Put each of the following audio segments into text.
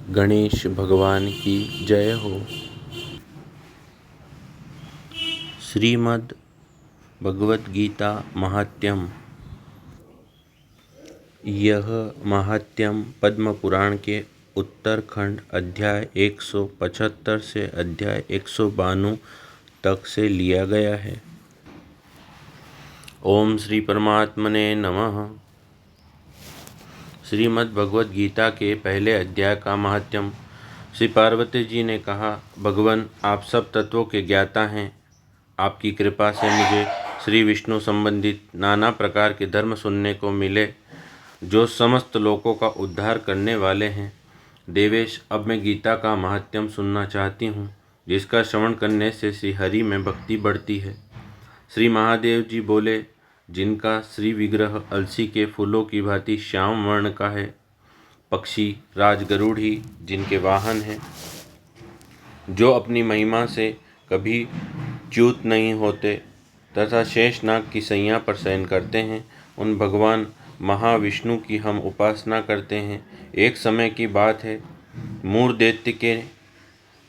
गणेश भगवान की जय हो। श्रीमद् भगवद गीता महात्म्यम। यह महात्म्यम पद्म पुराण के उत्तरखंड अध्याय 175 से अध्याय 192 तक से लिया गया है। ओम श्री परमात्मने नमः। श्रीमद् भगवद गीता के पहले अध्याय का महात्म्य। श्री पार्वती जी ने कहा, भगवान आप सब तत्वों के ज्ञाता हैं। आपकी कृपा से मुझे श्री विष्णु संबंधित नाना प्रकार के धर्म सुनने को मिले जो समस्त लोकों का उद्धार करने वाले हैं। देवेश, अब मैं गीता का महात्म्य सुनना चाहती हूँ, जिसका श्रवण करने से श्री हरि में भक्ति बढ़ती है। श्री महादेव जी बोले, जिनका श्री विग्रह अलसी के फूलों की भांति श्याम वर्ण का है, पक्षी राजगरुड़ी जिनके वाहन हैं, जो अपनी महिमा से कभी च्युत नहीं होते तथा शेषनाग की सैया पर शयन करते हैं, उन भगवान महाविष्णु की हम उपासना करते हैं। एक समय की बात है, मूर दैत्य के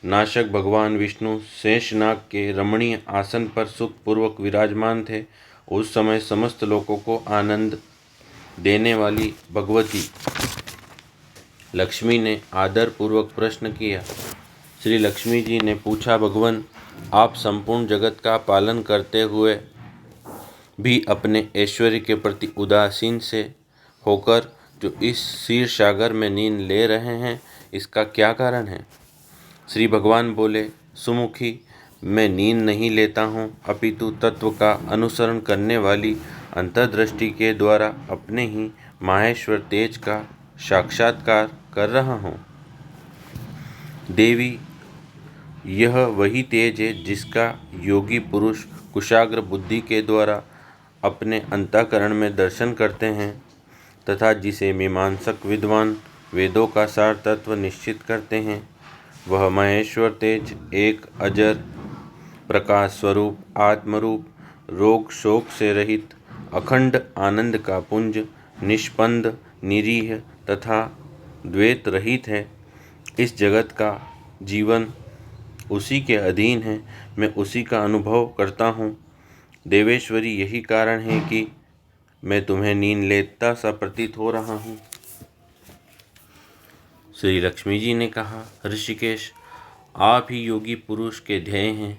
नाशक भगवान विष्णु शेषनाग के रमणीय आसन पर सुखपूर्वक विराजमान थे। उस समय समस्त लोगों को आनंद देने वाली भगवती लक्ष्मी ने आदर पूर्वक प्रश्न किया। श्री लक्ष्मी जी ने पूछा, भगवान आप संपूर्ण जगत का पालन करते हुए भी अपने ऐश्वर्य के प्रति उदासीन से होकर जो इस क्षीर सागर में नींद ले रहे हैं, इसका क्या कारण है? श्री भगवान बोले, सुमुखी, मैं नींद नहीं लेता हूँ, अपितु तत्व का अनुसरण करने वाली अंतर्दृष्टि के द्वारा अपने ही माहेश्वर तेज का साक्षात्कार कर रहा हूँ। देवी, यह वही तेज है जिसका योगी पुरुष कुशाग्र बुद्धि के द्वारा अपने अंतःकरण में दर्शन करते हैं तथा जिसे मीमांसक विद्वान वेदों का सार तत्व निश्चित करते हैं। वह महेश्वर तेज एक अजर प्रकाश स्वरूप आत्मरूप, रोग शोक से रहित अखंड आनंद का पुंज, निष्पंद निरीह तथा द्वैत रहित है। इस जगत का जीवन उसी के अधीन है, मैं उसी का अनुभव करता हूँ। देवेश्वरी, यही कारण है कि मैं तुम्हें नींद लेता सा प्रतीत हो रहा हूँ। श्री लक्ष्मी जी ने कहा, ऋषिकेश, आप ही योगी पुरुष के ध्येय हैं।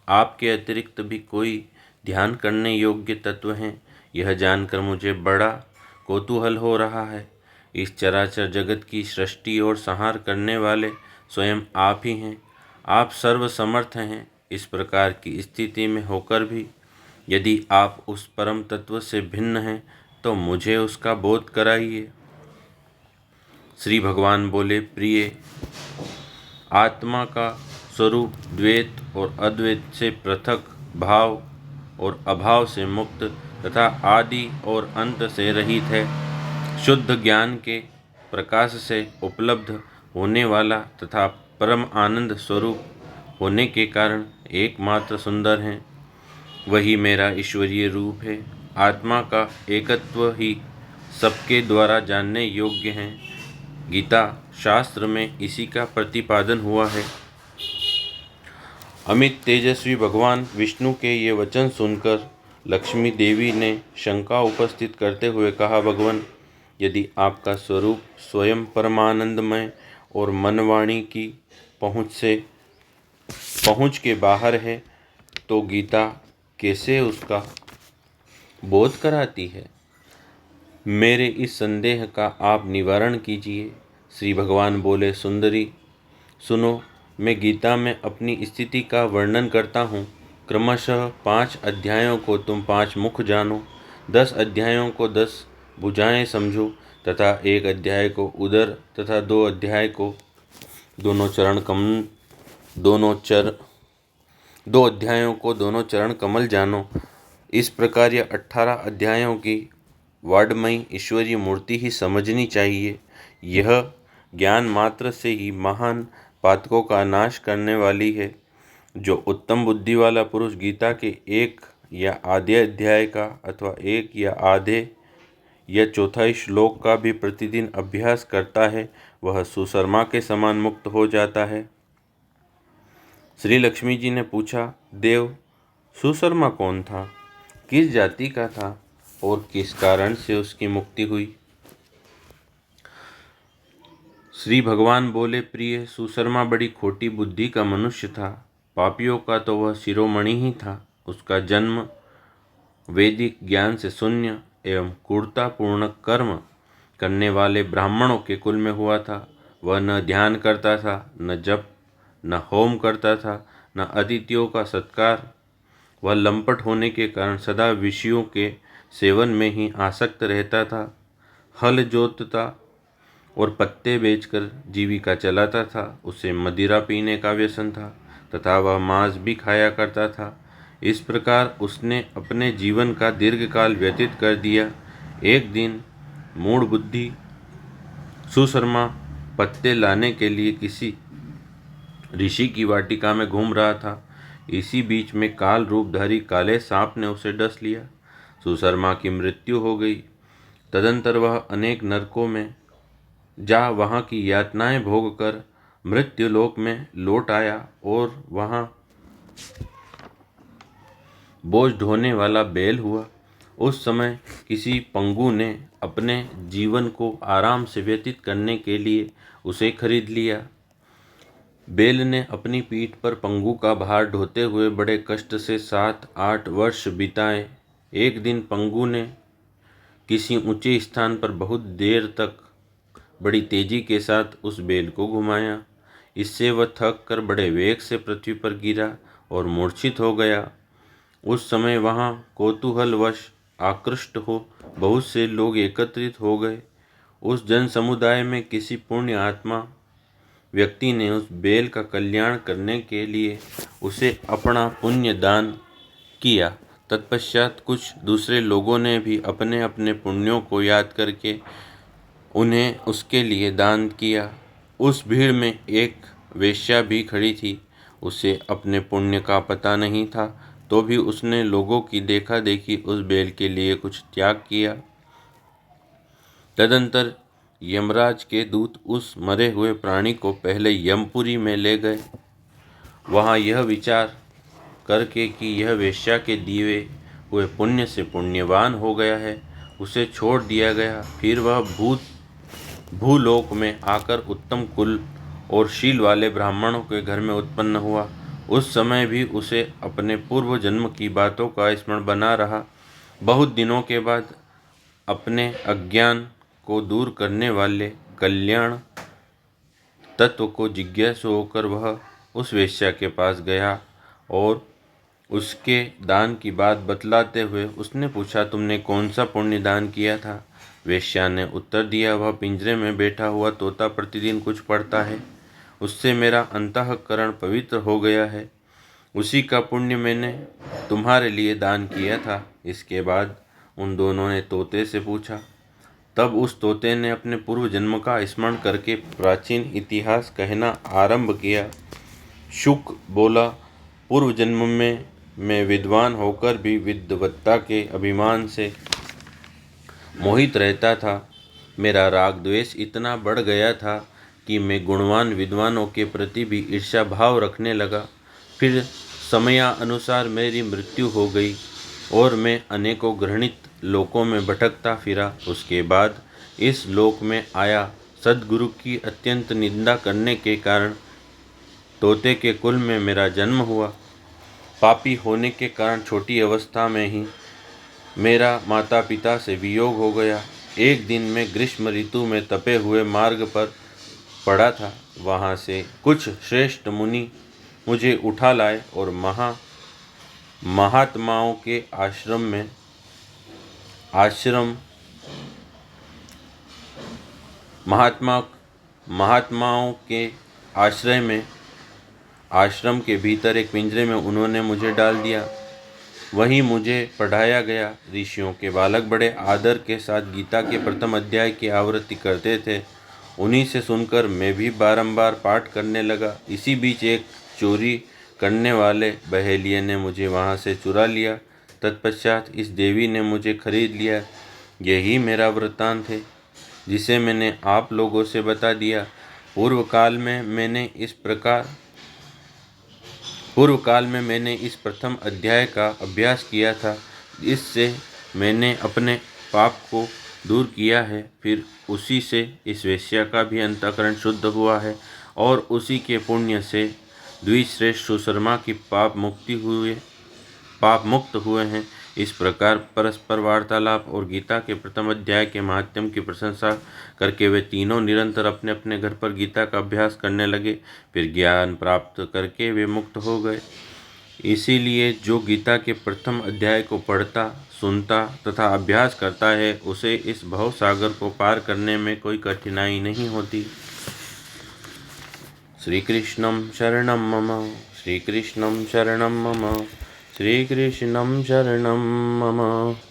आपके अतिरिक्त भी कोई ध्यान करने योग्य तत्व हैं, यह जानकर मुझे बड़ा कौतूहल हो रहा है। इस चराचर जगत की सृष्टि और संहार करने वाले स्वयं आप ही हैं। आप सर्वसमर्थ हैं। इस प्रकार की स्थिति में होकर भी यदि आप उस परम तत्व से भिन्न हैं तो मुझे उसका बोध कराइए। श्री भगवान बोले, प्रिय, आत्मा का स्वरूप द्वैत और अद्वैत से पृथक, भाव और अभाव से मुक्त तथा आदि और अंत से रहित है। शुद्ध ज्ञान के प्रकाश से उपलब्ध होने वाला तथा परम आनंद स्वरूप होने के कारण एकमात्र सुंदर है। वही मेरा ईश्वरीय रूप है। आत्मा का एकत्व ही सबके द्वारा जानने योग्य है। गीता शास्त्र में इसी का प्रतिपादन हुआ है। अमित तेजस्वी भगवान विष्णु के ये वचन सुनकर लक्ष्मी देवी ने शंका उपस्थित करते हुए कहा, भगवान, यदि आपका स्वरूप स्वयं परमानंदमय और मनवाणी की पहुँच के बाहर है तो गीता कैसे उसका बोध कराती है? मेरे इस संदेह का आप निवारण कीजिए। श्री भगवान बोले, सुंदरी, सुनो, मैं गीता में अपनी स्थिति का वर्णन करता हूँ। क्रमशः 5 अध्यायों को तुम 5 मुख जानो, 10 अध्यायों को 10 भुजाएं समझो तथा 1 अध्याय को उदर तथा 2 अध्याय को दो अध्यायों को दोनों चरण कमल जानो। इस प्रकार यह 18 अध्यायों की वाड्मयी ईश्वरीय मूर्ति ही समझनी चाहिए। यह ज्ञान मात्र से ही महान पातकों का नाश करने वाली है। जो उत्तम बुद्धि वाला पुरुष गीता के 1 या आधे अध्याय का अथवा 1 या आधे यह चौथा श्लोक का भी प्रतिदिन अभ्यास करता है, वह सुशर्मा के समान मुक्त हो जाता है। श्री लक्ष्मी जी ने पूछा, देव, सुशर्मा कौन था, किस जाति का था और किस कारण से उसकी मुक्ति हुई? श्री भगवान बोले, प्रिय, सुशर्मा बड़ी खोटी बुद्धि का मनुष्य था। पापियों का तो वह शिरोमणि ही था। उसका जन्म वैदिक ज्ञान से शून्य एवं क्रूरतापूर्ण कर्म करने वाले ब्राह्मणों के कुल में हुआ था। वह न ध्यान करता था, न जप, न होम करता था, न अतिथियों का सत्कार। वह लंपट होने के कारण सदा विषयों के सेवन में ही आसक्त रहता था। हल जोतता और पत्ते बेचकर जीविका चलाता था। उसे मदिरा पीने का व्यसन था तथा वह मांस भी खाया करता था। इस प्रकार उसने अपने जीवन का दीर्घकाल व्यतीत कर दिया। एक दिन मूढ़ बुद्धि सुशर्मा पत्ते लाने के लिए किसी ऋषि की वाटिका में घूम रहा था। इसी बीच में काल रूपधारी काले सांप ने उसे डस लिया। सुशर्मा की मृत्यु हो गई। तदंतर वह अनेक नरकों में जा वहाँ की यातनाएं भोग कर मृत्युलोक में लौट आया और वहाँ बोझ ढोने वाला बैल हुआ। उस समय किसी पंगु ने अपने जीवन को आराम से व्यतीत करने के लिए उसे खरीद लिया। बैल ने अपनी पीठ पर पंगु का भार ढोते हुए बड़े कष्ट से 7-8 वर्ष बिताए। एक दिन पंगु ने किसी ऊंचे स्थान पर बहुत देर तक बड़ी तेजी के साथ उस बैल को घुमाया। इससे वह थक कर बड़े वेग से पृथ्वी पर गिरा और मूर्छित हो गया। उस समय वहाँ कौतूहलवश आकृष्ट हो बहुत से लोग एकत्रित हो गए। उस जन समुदाय में किसी पुण्य आत्मा व्यक्ति ने उस बैल का कल्याण करने के लिए उसे अपना पुण्य दान किया। तत्पश्चात कुछ दूसरे लोगों ने भी अपने अपने पुण्यों को याद करके उन्हें उसके लिए दान किया। उस भीड़ में एक वेश्या भी खड़ी थी। उसे अपने पुण्य का पता नहीं था, तो भी उसने लोगों की देखा देखी उस बैल के लिए कुछ त्याग किया। तदंतर यमराज के दूत उस मरे हुए प्राणी को पहले यमपुरी में ले गए। वहाँ यह विचार करके कि यह वेश्या के दिए हुए पुण्य से पुण्यवान हो गया है, उसे छोड़ दिया गया। फिर वह भूलोक में आकर उत्तम कुल और शील वाले ब्राह्मणों के घर में उत्पन्न हुआ। उस समय भी उसे अपने पूर्व जन्म की बातों का स्मरण बना रहा। बहुत दिनों के बाद अपने अज्ञान को दूर करने वाले कल्याण तत्व को जिज्ञासु होकर वह उस वेश्या के पास गया और उसके दान की बात बतलाते हुए उसने पूछा, तुमने कौन सा पुण्य दान किया था? वेश्या ने उत्तर दिया, वह पिंजरे में बैठा हुआ तोता प्रतिदिन कुछ पढ़ता है, उससे मेरा अंतःकरण पवित्र हो गया है। उसी का पुण्य मैंने तुम्हारे लिए दान किया था। इसके बाद उन दोनों ने तोते से पूछा। तब उस तोते ने अपने पूर्व जन्म का स्मरण करके प्राचीन इतिहास कहना आरंभ किया। शुक बोला, पूर्व जन्म में मैं विद्वान होकर भी विद्वत्ता के अभिमान से मोहित रहता था। मेरा राग द्वेष इतना बढ़ गया था कि मैं गुणवान विद्वानों के प्रति भी ईर्ष्या भाव रखने लगा। फिर समयानुसार मेरी मृत्यु हो गई और मैं अनेकों घृणित लोकों में भटकता फिरा। उसके बाद इस लोक में आया। सद्गुरु की अत्यंत निंदा करने के कारण तोते के कुल में मेरा जन्म हुआ। पापी होने के कारण छोटी अवस्था में ही मेरा माता पिता से वियोग हो गया। एक दिन मैं ग्रीष्म ऋतु में तपे हुए मार्ग पर पड़ा था। वहाँ से कुछ श्रेष्ठ मुनि मुझे उठा लाए और महात्माओं के महात्माओं के आश्रय में आश्रम के भीतर एक पिंजरे में उन्होंने मुझे डाल दिया। वहीं मुझे पढ़ाया गया। ऋषियों के बालक बड़े आदर के साथ गीता के प्रथम अध्याय की आवृत्ति करते थे। उन्हीं से सुनकर मैं भी बारंबार पाठ करने लगा। इसी बीच एक चोरी करने वाले बहेलिये ने मुझे वहाँ से चुरा लिया। तत्पश्चात इस देवी ने मुझे खरीद लिया। यही मेरा वृत्तांत है जिसे मैंने आप लोगों से बता दिया। पूर्व काल में मैंने इस प्रथम अध्याय का अभ्यास किया था। इससे मैंने अपने पाप को दूर किया है। फिर उसी से इस वेश्या का भी अंतःकरण शुद्ध हुआ है और उसी के पुण्य से द्विश्रेष्ठ सुशर्मा की पाप मुक्त हुए हैं। इस प्रकार परस्पर वार्तालाप और गीता के प्रथम अध्याय के महात्म्य की प्रशंसा करके वे तीनों निरंतर अपने अपने घर पर गीता का अभ्यास करने लगे। फिर ज्ञान प्राप्त करके वे मुक्त हो गए। इसीलिए जो गीता के प्रथम अध्याय को पढ़ता, सुनता तथा अभ्यास करता है उसे इस भव सागर को पार करने में कोई कठिनाई नहीं होती। श्रीकृष्णं शरणं मम, श्रीकृष्णं शरणं मम, श्रीकृष्णं शरणं मम।